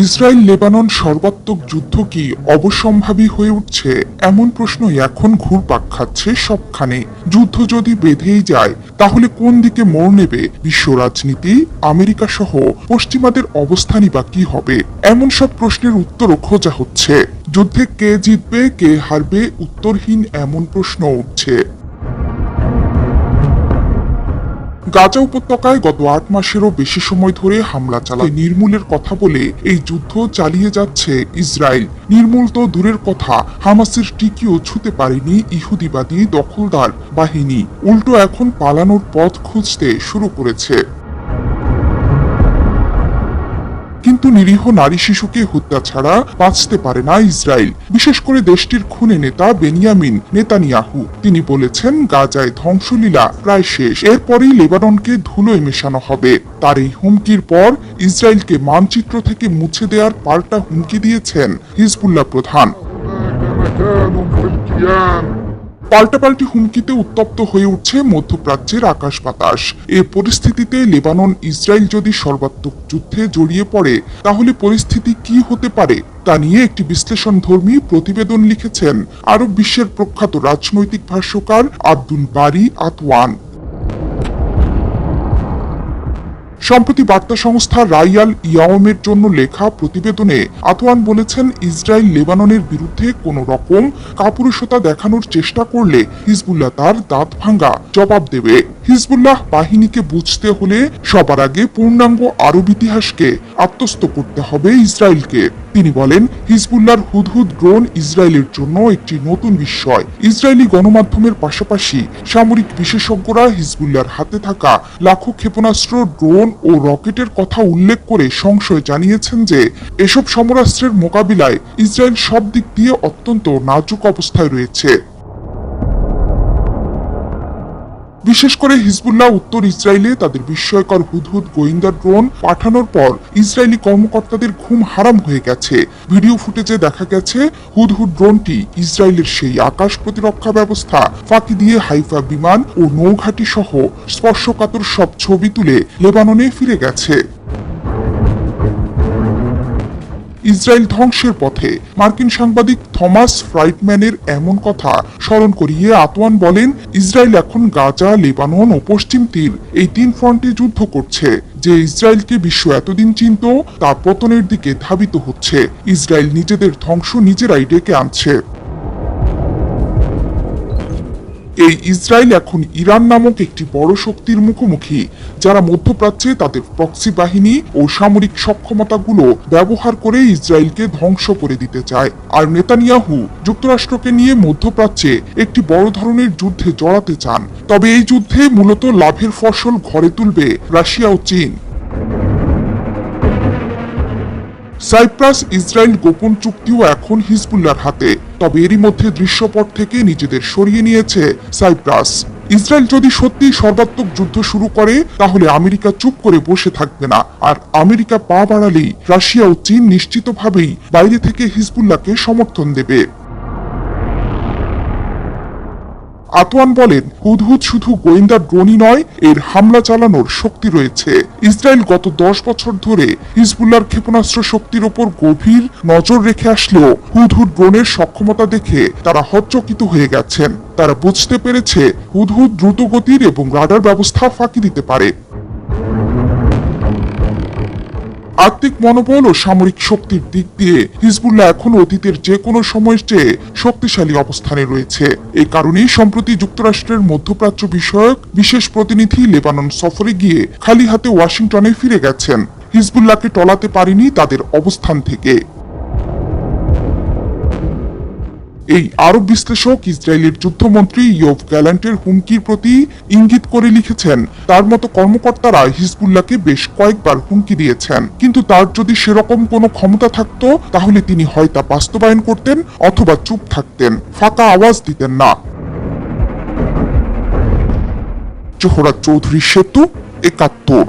Israel Lebanon সর্বাত্মক যুদ্ধ কি অবশ্যম্ভাবী হয়ে উঠছে, এমন প্রশ্নই এখন ঘুরপাক খাচ্ছে সবখানে। যুদ্ধ যদি বেঁধেই যায় তাহলে কোন দিকে মোড় নেবে বিশ্ব রাজনীতি, আমেরিকা সহ পশ্চিমাদের অবস্থানই বা কি হবে, এমন সব প্রশ্নের উত্তরও খোঁজা হচ্ছে। যুদ্ধে কে জিতবে কে হারবে উত্তরহীন এমন প্রশ্ন উঠছে। গাজা উপত্যকায় গত ৮ মাসেরও বেশি সময় ধরে হামলা চালায় নির্মূলের কথা বলে এই যুদ্ধ চালিয়ে যাচ্ছে ইসরায়েল। নির্মূল তো দূরের কথা, হামাসের টিকিও ছুঁতে পারেনি ইহুদিবাদী দখলদার বাহিনী, উল্টো এখন পালানোর পথ খুঁজতে শুরু করেছে। কিন্তু নিরীহ নারী শিশুকে হত্যা ছাড়া বাঁচতে পারে না ইসরায়েল, বিশেষ করে দেশটির খুনে নেতা বেনিয়ামিন নেতানিয়াহু। তিনি বলেছেন গাজায় ধ্বংসলীলা প্রায় শেষ, এরপরই লেবাননকে ধুলোয় মেশানো হবে। তার এই হুমকির পর ইসরায়েলকে মানচিত্র থেকে মুছে দেওয়ার পাল্টা হুমকি দিয়েছেন হিজবুল্লাহ প্রধান। পাল্টাপাল্টি হুমকিতে উত্তপ্ত হয়ে উঠছে মধ্যপ্রাচ্যের আকাশ বাতাস। এ পরিস্থিতিতে লেবানন ইসরায়েল যদি সর্বাত্মক যুদ্ধে জড়িয়ে পড়ে তাহলে পরিস্থিতি কি হতে পারে তা নিয়ে একটি বিশ্লেষণধর্মী প্রতিবেদন লিখেছেন আরব বিশ্বের প্রখ্যাত রাজনৈতিক ভাষ্যকার আব্দুল বারি আতওয়ান। সম্প্রতি বার্তা সংস্থা রাইয়াল ইয়াওমের জন্য লেখা প্রতিবেদনে আতওয়ান বলেছেন, ইসরায়েল লেবাননের বিরুদ্ধে কোন রকম কাপুরুষতা দেখানোর চেষ্টা করলে হিজবুল্লাহ তার দাঁত ভাঙ্গা জবাব দেবে। হিজবুল্লাহ বাহিনীকে বুঝতে হলে সবার আগে পূর্ণাঙ্গ আরব ইতিহাসকে আত্মস্থ করতে হবে ইসরায়েলকে। তিনি বলেন, হিজবুল্লাহর হুদহুদ ড্রোন ইসরায়েলের জন্য একটি নতুন বিস্ময়। ইসরায়েলি গণমাধ্যমের পাশাপাশি সামরিক বিশেষজ্ঞরা হিজবুল্লাহর হাতে থাকা লাখো ক্ষেপণাস্ত্র, ড্রোন ও রকেটের কথা উল্লেখ করে সংশয় জানিয়েছেন যে এসব সমরাস্ত্রের মোকাবিলায় ইসরায়েল সব দিক দিয়ে অত্যন্ত নাজুক অবস্থায় রয়েছে। বিশেষ করে হিজবুল্লাহ উত্তর ইসরায়েলে তাদের বিস্ময়কর হুদহুদ গোয়েন্দা ড্রোন পাঠানোর পর ইসরায়েলি কর্মকর্তাদের ঘুম হারাম হয়ে গেছে। ভিডিও ফুটেজে দেখা গেছে হুদহুদ ড্রোনটি ইসরায়েলের সেই আকাশ প্রতিরক্ষা ব্যবস্থা ফাঁকি দিয়ে হাইফা বিমান ও নৌঘাটি সহ স্পর্শকাতর সব ছবি তুলে লেবাননে ফিরে গেছে। ইসরায়েল ধ্বংসের পথে, মার্কিন সাংবাদিক থমাস ফ্রাইটম্যানের এমন কথা স্মরণ করিয়ে আতওয়ান বলেন, ইসরায়েল এখন গাজা, লেবানন ও পশ্চিম তীর এই 3 ফ্রন্টে যুদ্ধ করছে। যে ইসরায়েলকে বিশ্ব এতদিন চিনত তা পতনের দিকে ধাবিত হচ্ছে। ইসরায়েল নিজেদের ধ্বংস নিজেরাই ডেকে আনছে। এই ইসরায়েল এখন ইরান নামক একটি বড় শক্তির মুখোমুখি, যারা মধ্যপ্রাচ্যে তাদের প্রক্সি বাহিনী ও সামরিক সক্ষমতাগুলো ব্যবহার করে ইসরায়েলকে ধ্বংস করে দিতে চায়। আর নেতানিয়াহু যুক্তরাষ্ট্রকে নিয়ে মধ্যপ্রাচ্যে একটি বড় ধরনের যুদ্ধে জড়াতে চান। তবে এই যুদ্ধে মূলত লাভের ফসল ঘরে তুলবে রাশিয়া ও চীন। সাইপ্রাস ইসরায়েল গোপন চুক্তিও এখন হিজবুল্লাহর হাতে, তবে এরই মধ্যে দৃশ্যপট থেকে নিজেদের সরিয়ে নিয়েছে সাইপ্রাস। ইসরায়েল যদি সত্যি সর্বাত্মক যুদ্ধ শুরু করে তাহলে আমেরিকা চুপ করে বসে থাকবে না, আর আমেরিকা পা বাড়ালেই রাশিয়া ও চীন নিশ্চিতভাবেই বাইরে থেকে হিজবুল্লাহকে সমর্থন দেবে। আতওয়ান বলেন, হুদহুদ শুধু গোয়েন্দা ড্রোনই নয়, এর হামলা চালানোর শক্তি রয়েছে। ইসরায়েল গত 10 বছর ধরে হিজবুল্লাহর ক্ষেপণাস্ত্র শক্তির ওপর গভীর নজর রেখে আসলেও হুদহুদ ড্রোনের সক্ষমতা দেখে তারা হতচকিত হয়ে গেছেন। তারা বুঝতে পেরেছে হুদহুদ দ্রুতগতির এবং রাডার ব্যবস্থা ফাঁকি দিতে পারে। আর্থিক মনোবল ও সামরিক শক্তির দিক দিয়ে হিজবুল্লাহ এখন অতীতের যে কোনো সময়ের চেয়ে শক্তিশালী অবস্থানে রয়েছে। এই কারণেই সম্প্রতি যুক্তরাষ্ট্রের মধ্যপ্রাচ্য বিষয়ক বিশেষ প্রতিনিধি লেবানন সফরে গিয়ে খালি হাতে ওয়াশিংটনে ফিরে গেছেন। হিজবুল্লাহকে টলাতে পারেনি তাদের অবস্থান থেকে। এই আরব বিশ্লেষক ইসরায়েলের যুদ্ধমন্ত্রী ইয়োভ গ্যালান্টের হুমকির প্রতি ইঙ্গিত করে লিখেছেন, তার মতো কর্মকর্তারা হিজবুল্লাহকে বেশ কয়েকবার হুমকি দিয়েছেন, কিন্তু তার যদি সেরকম কোনো ক্ষমতা থাকতো তাহলে তিনি হয় তা বাস্তবায়ন করতেন অথবা চুপ থাকতেন, ফাঁকা আওয়াজ দিতেন না। জোহরা চৌধুরী সেতু, ৭১।